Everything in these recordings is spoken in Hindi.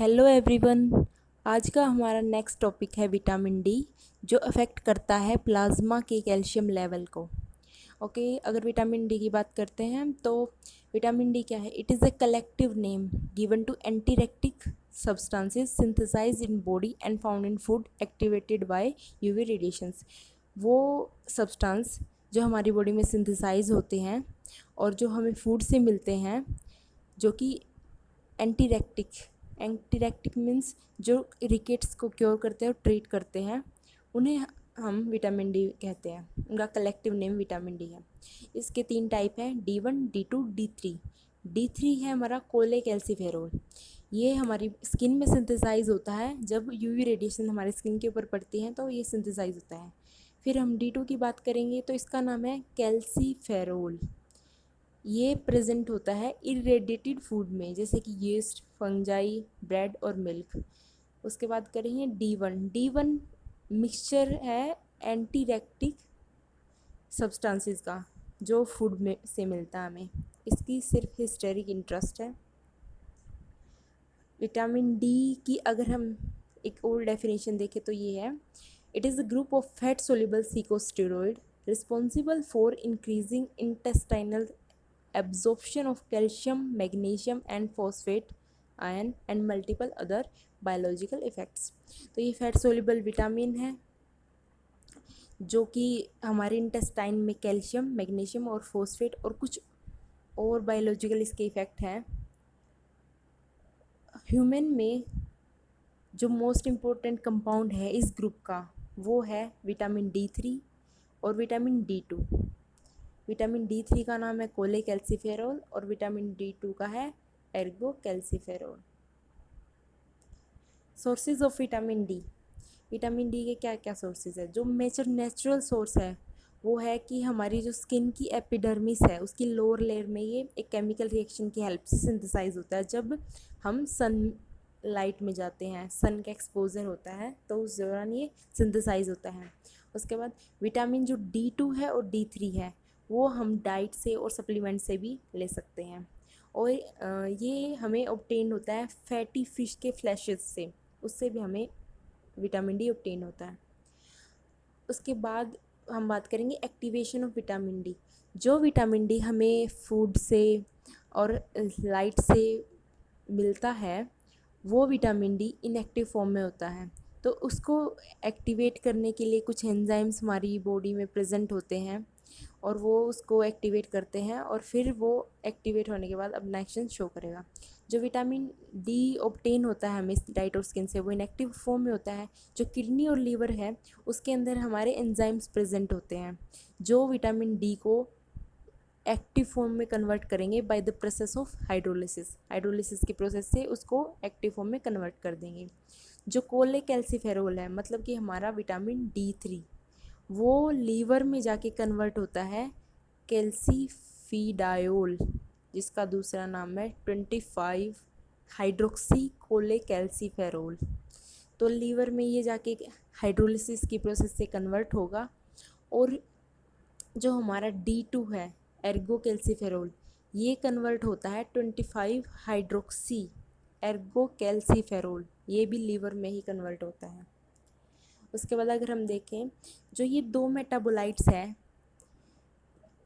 Hello everyone. आज का हमारा नेक्स्ट टॉपिक है विटामिन डी, जो अफेक्ट करता है प्लाज्मा के कैल्शियम लेवल को। अगर विटामिन डी की बात करते हैं तो विटामिन डी क्या है? It is a collective name given to antirachitic substances synthesised in body and found in food activated by UV radiations. वो सब्सटेंस जो हमारी बॉडी में सिंथेसाइज होते हैं और जो हमें फूड से मिलते हैं, जो कि एंटीरेक्टिक एंटीरेक्टिक मीन्स जो रिकेट्स को क्योर करते हैं और ट्रीट करते हैं, उन्हें हम विटामिन डी कहते हैं। उनका कलेक्टिव नेम विटामिन डी है। इसके 3 टाइप हैं, D1, D2, D3। D3 है हमारा कोलेकैल्सिफेरोल। ये हमारी स्किन में सिंथेसाइज होता है। जब यूवी रेडिएशन हमारे स्किन के ऊपर पड़ती है तो ये सिंथेसाइज होता है। फिर हम D2 की बात करेंगे तो इसका नाम है कैल्सीफेरोल। ये प्रेजेंट होता है इरेडिएटेड फूड में, जैसे कि यीस्ट, फंजाई, ब्रेड और मिल्क। उसके बाद करेंगे D1 मिक्सचर है एंटीरेक्टिक सब्सटेंसेस का, जो फूड में से मिलता है हमें। इसकी सिर्फ हिस्टेरिक इंटरेस्ट है। विटामिन डी की अगर हम एक और डेफिनेशन देखें तो ये है, it is a group of fat soluble secosteroid responsible for increasing intestinal absorption of calcium, magnesium and phosphate ion and multiple other biological effects। तो ये फैट सोल्यूबल विटामिन है जो कि हमारे इंटेस्टाइन में कैल्शियम, मैग्नीशियम और फॉस्फेट और कुछ और बायोलॉजिकल इसके इफ़ेक्ट हैं। ह्यूमन में जो मोस्ट इम्पोर्टेंट कंपाउंड है इस ग्रुप का, वो है विटामिन D3 और विटामिन D2। विटामिन D3 का नाम है कोलेकैल्सिफेरोल और विटामिन D2 का है ergocalciferol. Sources of vitamin D. Vitamin D के क्या क्या सोर्सेज है? जो नेचुरल सोर्स है वो है कि हमारी जो स्किन की एपिडर्मिस है, उसकी लोअर लेयर में ये एक केमिकल रिएक्शन की हेल्प से सिंथेसाइज होता है। जब हम सन लाइट में जाते हैं, सन का एक्सपोजर होता है, तो उस दौरान ये सिंथेसाइज होता है। उसके बाद विटामिन जो D2 है और D3 है, वो हम डाइट से और सप्लीमेंट से भी ले सकते हैं। और ये हमें ऑब्टेन होता है फैटी फिश के फ्लैशेस से, उससे भी हमें विटामिन डी ऑब्टेन होता है। उसके बाद हम बात करेंगे एक्टिवेशन ऑफ विटामिन डी। जो विटामिन डी हमें फूड से और लाइट से मिलता है, वो विटामिन डी इनएक्टिव फॉर्म में होता है। तो उसको एक्टिवेट करने के लिए कुछ एंजाइम्स हमारी बॉडी में प्रेजेंट होते हैं और वो उसको एक्टिवेट करते हैं, और फिर वो एक्टिवेट होने के बाद अपना एक्शन शो करेगा। जो विटामिन डी ऑब्टेन होता है हमें डाइट और स्किन से, वो इनएक्टिव फॉर्म में होता है। जो किडनी और लीवर है, उसके अंदर हमारे एंजाइम्स प्रेजेंट होते हैं जो विटामिन डी को एक्टिव फॉर्म में कन्वर्ट करेंगे by the process of hydrolysis की प्रोसेस से उसको एक्टिव फॉर्म में कन्वर्ट कर देंगे। जो कोलेकैल्सिफेरोल है, मतलब कि हमारा विटामिन D3, वो लीवर में जाके कन्वर्ट होता है कैल्सीफिडायोल, जिसका दूसरा नाम है 25 हाइड्रोक्सी कोलेकैल्सिफेरोल। तो लीवर में ये जाके हाइड्रोलिसिस की प्रोसेस से कन्वर्ट होगा। और जो हमारा D2 है एर्गोकैल्सिफेरोल, ये कन्वर्ट होता है 25 हाइड्रोक्सी एर्गोकैल्सिफेरोल, ये भी लीवर में ही कन्वर्ट होता है। उसके बाद अगर हम देखें, जो ये 2 मेटाबोलाइट्स हैं,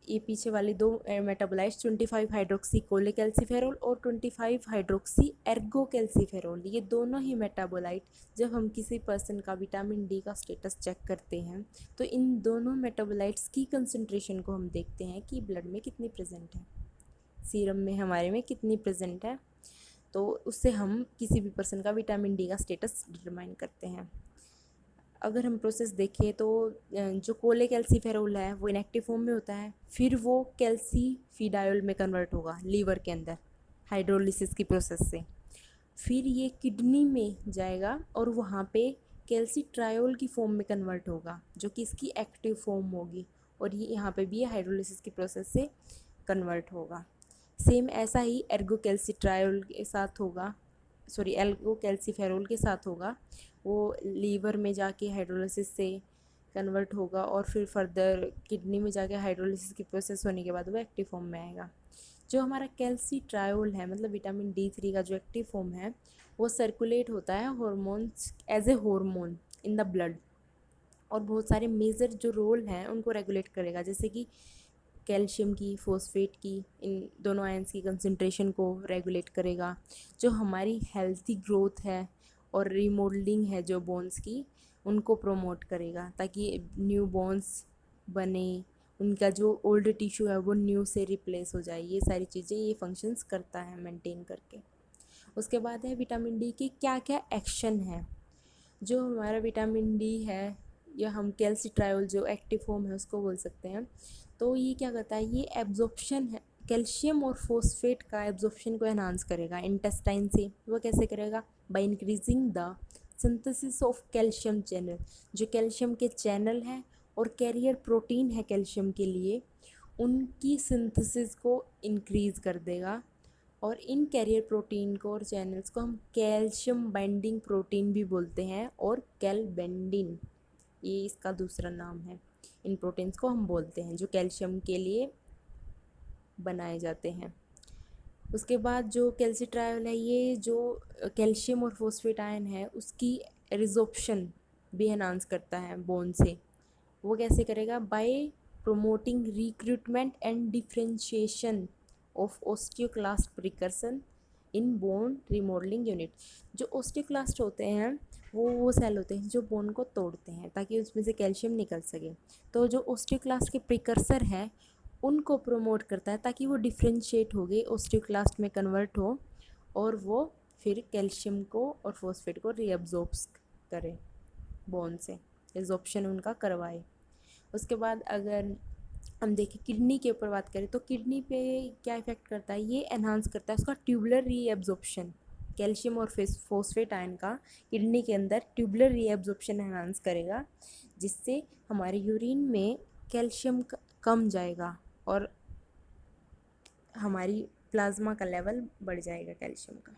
ये पीछे वाले 2 मेटाबोलाइट्स 25 हाइड्रोक्सी कोलेकैल्सिफेरोल और 25 हाइड्रोक्सी एर्गोकैल्सिफेरोल, ये दोनों ही मेटाबोलाइट जब हम किसी पर्सन का विटामिन डी का स्टेटस चेक करते हैं तो इन दोनों मेटाबोलाइट्स की कंसंट्रेशन को हम देखते हैं कि ब्लड में कितनी प्रेजेंट है, सीरम में हमारे में कितनी प्रेजेंट है। तो उससे हम किसी भी पर्सन का विटामिन डी का स्टेटस डिटरमाइन करते हैं। अगर हम प्रोसेस देखें तो जो कोलेकैल्सिफेरोल है वो इनएक्टिव फॉर्म में होता है, फिर वो कैल्सीफिडायोल में कन्वर्ट होगा लीवर के अंदर हाइड्रोलिसिस की प्रोसेस से। फिर ये किडनी में जाएगा और वहाँ पे कैल्सीट्रायोल की फॉर्म में कन्वर्ट होगा, जो कि इसकी एक्टिव फॉर्म होगी, और ये यहाँ पे भी हाइड्रोलिसिस की प्रोसेस से कन्वर्ट होगा। सेम ऐसा ही एर्गोकैल्सिट्रायोल के साथ होगा, एल्गोकैल्सिफेरोल के साथ होगा। वो लीवर में जाके हाइड्रोलिसिस से कन्वर्ट होगा और फिर फर्दर किडनी में जाके हाइड्रोलिसिस की प्रोसेस होने के बाद वो एक्टिव फॉर्म में आएगा। जो हमारा कैल्सीट्रायोल है, मतलब विटामिन D3 का जो एक्टिव फॉर्म है, वो सर्कुलेट होता है hormones as a hormone in the blood, और बहुत सारे मेजर जो रोल हैं उनको रेगुलेट करेगा, जैसे कि कैल्शियम की, फॉस्फेट की, इन दोनों आयंस की कंसंट्रेशन को रेगुलेट करेगा। जो हमारी हेल्थी ग्रोथ है और रिमोल्डिंग है जो बोन्स की, उनको प्रोमोट करेगा ताकि न्यू बोन्स बने, उनका जो ओल्ड टिश्यू है वो न्यू से रिप्लेस हो जाए। ये सारी चीज़ें ये फंक्शंस करता है मेंटेन करके। उसके बाद है विटामिन डी की क्या क्या एक्शन है। जो हमारा विटामिन डी है, या हम कैल्सीट्रायोल जो एक्टिव फॉर्म है उसको बोल सकते हैं, तो ये क्या करता है, ये एब्जॉर्प्शन है कैल्शियम और फोस्फेट का एब्जॉर्प्शन को एनहांस करेगा इंटेस्टाइन से। वो कैसे करेगा, by increasing the synthesis of calcium channel. जो कैल्शियम के चैनल हैं और कैरियर प्रोटीन है कैल्शियम के लिए, उनकी सिंथेसिस को इंक्रीज़ कर देगा। और इन कैरियर प्रोटीन को और चैनल्स को हम कैल्शियम बाइंडिंग प्रोटीन भी बोलते हैं, और कैलबेंडिन, ये इसका दूसरा नाम है। इन प्रोटीन्स को हम बोलते हैं जो कैल्शियम के लिए बनाए जाते हैं। उसके बाद जो कैल्सीट्रायोल है, ये जो कैल्शियम और फोस्फेट आयन है उसकी रिजोप्शन भी एनहांस करता है बोन से। वो कैसे करेगा, by promoting recruitment and differentiation of osteoclast precursor in bone remodelling unit. जो ओस्टियोक्लास्ट होते हैं वो सेल होते हैं जो बोन को तोड़ते हैं ताकि उसमें से कैल्शियम निकल सके। तो जो ओस्टियोक्लास्ट के प्रिकर्सर हैं उनको प्रोमोट करता है ताकि वो डिफ्रेंशिएट हो गए, ओस्टियोक्लास्ट में कन्वर्ट हो, और वो फिर कैल्शियम को और फॉस्फेट को रीअब्जॉर्ब करे बोन से, एब्जॉर्प्शन उनका करवाए। उसके बाद अगर हम देखें किडनी के ऊपर बात करें, तो किडनी पे क्या इफ़ेक्ट करता है, ये एनहांस करता है उसका ट्यूबुलर रीएब्जॉर्प्शन। कैल्शियम और फॉस्फेट आयन का किडनी के अंदर ट्यूबुलर रीएब्जॉर्प्शन एनहांस करेगा, जिससे हमारे यूरिन में कैल्शियम कम जाएगा और हमारी प्लाज्मा का लेवल बढ़ जाएगा कैल्शियम का।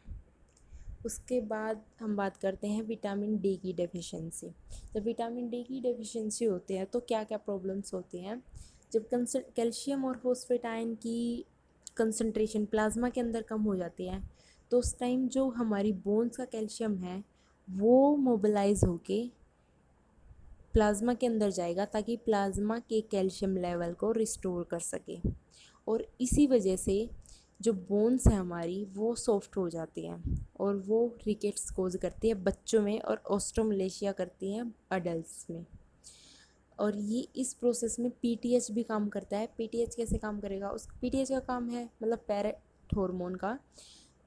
उसके बाद हम बात करते हैं विटामिन डी की डेफिशिएंसी। जब विटामिन डी की डेफिशिएंसी होती है तो क्या क्या प्रॉब्लम्स होती हैं। जब कैल्शियम और फॉस्फेट आयन की कंसंट्रेशन प्लाज्मा के अंदर कम हो जाती है, तो उस टाइम जो हमारी बोन्स का कैल्शियम है वो मोबिलाइज होके प्लाज्मा के अंदर जाएगा ताकि प्लाज्मा के कैल्शियम लेवल को रिस्टोर कर सके। और इसी वजह से जो बोन्स है हमारी वो सॉफ्ट हो जाती हैं और वो रिकेट्स कोज करती है बच्चों में और ऑस्ट्रोमलेशिया करती हैं अडल्ट्स में। और ये इस प्रोसेस में पीटीएच भी काम करता है। पीटीएच कैसे काम करेगा, उस पीटीएच का काम है मतलब पैरेट हार्मोन का,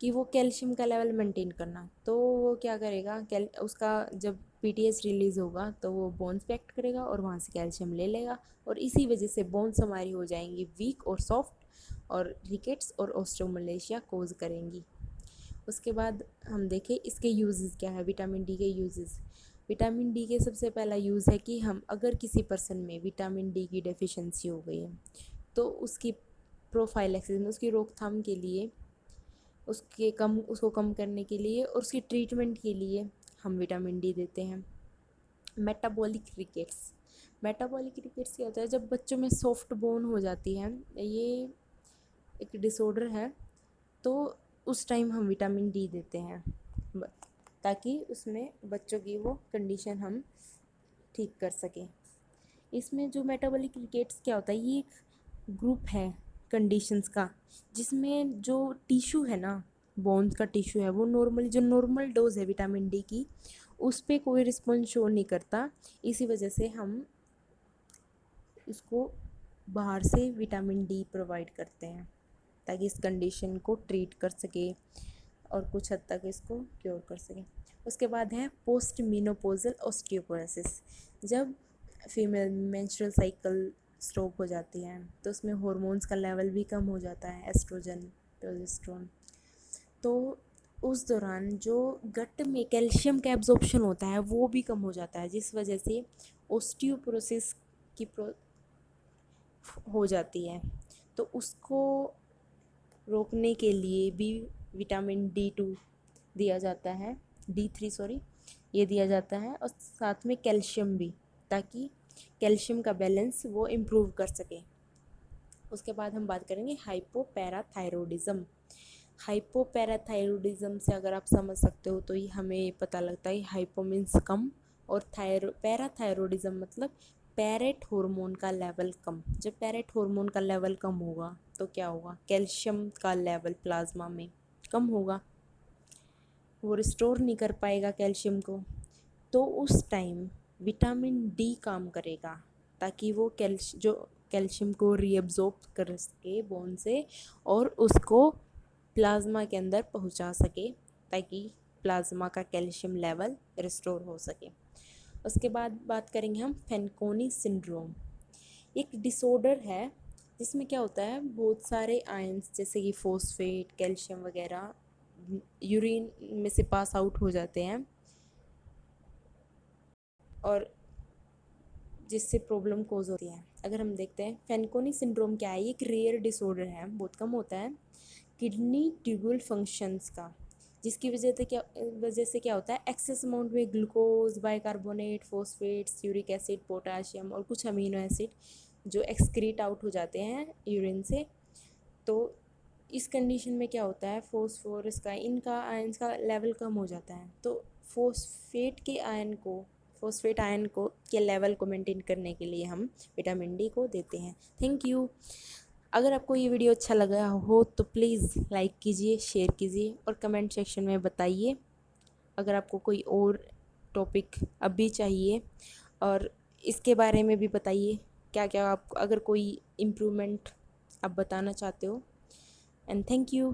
कि वो कैल्शियम का लेवल मेंटेन करना। तो वो क्या करेगा, उसका जब पीटीएच रिलीज़ होगा तो वो बोन्स पे एक्ट करेगा और वहाँ से कैल्शियम ले लेगा, और इसी वजह से बोन्स हमारी हो जाएंगी वीक और सॉफ्ट, और रिकेट्स और ऑस्टियोमलेशिया कोज करेंगी। उसके बाद हम देखें इसके यूजेस क्या है, विटामिन डी के यूजेस। विटामिन डी के सबसे पहला यूज़ है कि हम अगर किसी पर्सन में विटामिन डी की डेफिशिएंसी हो गई है तो उसकी प्रोफाइलैक्सिस में, उसकी रोकथाम के लिए, उसको कम करने के लिए और उसकी ट्रीटमेंट के लिए हम विटामिन डी देते हैं। मेटाबॉलिक रिकेट्स, मेटाबॉलिक रिकेट्स क्या होता है, जब बच्चों में सॉफ्ट बोन हो जाती है, ये एक डिसऑर्डर है, तो उस टाइम हम विटामिन डी देते हैं ताकि उसमें बच्चों की वो कंडीशन हम ठीक कर सकें। इसमें जो मेटाबॉलिक रिकेट्स क्या होता है, ये एक ग्रुप है कंडीशंस का जिसमें जो टिश्यू है ना, बोन्स का टिश्यू है, वो जो नॉर्मल डोज है विटामिन डी की उस पर कोई रिस्पॉन्स शो नहीं करता। इसी वजह से हम इसको बाहर से विटामिन डी प्रोवाइड करते हैं ताकि इस कंडीशन को ट्रीट कर सके और कुछ हद तक इसको क्योर कर सके। उसके बाद है पोस्ट मीनोपोजल ऑस्टियोपोरोसिस। जब फीमेल मेंस्ट्रुअल साइकिल स्टॉप हो जाती है तो उसमें हार्मोन्स का लेवल भी कम हो जाता है, एस्ट्रोजन, प्रोजेस्टेरोन। तो उस दौरान जो गट में कैल्शियम का एब्जॉर्प्शन होता है वो भी कम हो जाता है, जिस वजह से ऑस्टियोपोरोसिस की हो जाती है। तो उसको रोकने के लिए भी विटामिन D2 दिया जाता है, D3 सॉरी, ये दिया जाता है, और साथ में कैल्शियम भी, ताकि कैल्शियम का बैलेंस वो इम्प्रूव कर सके। उसके बाद हम बात करेंगे हाइपोपैराथायरॉयडिज्म। हाइपोपैराथायरॉयडिज्म से अगर आप समझ सकते हो तो ये हमें पता लगता है हाइपो मीन्स कम और पैराथायरॉयडिज्म मतलब पैरेट हार्मोन का लेवल कम। जब पैरेट हार्मोन का लेवल कम होगा तो क्या होगा, कैल्शियम का लेवल प्लाज्मा में कम होगा, वो रिस्टोर नहीं कर पाएगा कैल्शियम को। तो उस टाइम विटामिन डी काम करेगा ताकि वो कैल्शियम को रीअब्जॉर्ब कर सके बोन से और उसको प्लाज्मा के अंदर पहुंचा सके ताकि प्लाज्मा का कैल्शियम लेवल रिस्टोर हो सके। उसके बाद बात करेंगे हम फैनकोनी सिंड्रोम। एक डिसऑर्डर है जिसमें क्या होता है, बहुत सारे आयंस जैसे कि फॉस्फेट, कैल्शियम वगैरह यूरिन में से पास आउट हो जाते हैं और जिससे प्रॉब्लम कोज होती है। अगर हम देखते हैं फैनकोनी सिंड्रोम क्या है, ये एक रेयर डिसऑर्डर है, बहुत कम होता है किडनी ट्यूबुल फंक्शंस का, जिसकी वजह से क्या होता है, एक्सेस अमाउंट में glucose, bicarbonate, phosphates, uric acid, potassium और कुछ अमीनो एसिड जो एक्सक्रीट आउट हो जाते हैं यूरिन से। तो इस कंडीशन में क्या होता है, फॉस्फोरस का, इनका आयंस का लेवल कम हो जाता है। तो फॉस्फेट आयन को के लेवल को मेंटेन करने के लिए हम विटामिन डी को देते हैं। Thank you. अगर आपको ये वीडियो अच्छा लगा हो तो प्लीज़ लाइक कीजिए, शेयर कीजिए और कमेंट सेक्शन में बताइए अगर आपको कोई और टॉपिक अभी चाहिए, और इसके बारे में भी बताइए क्या क्या आप, अगर कोई इम्प्रूवमेंट आप बताना चाहते हो। And thank you.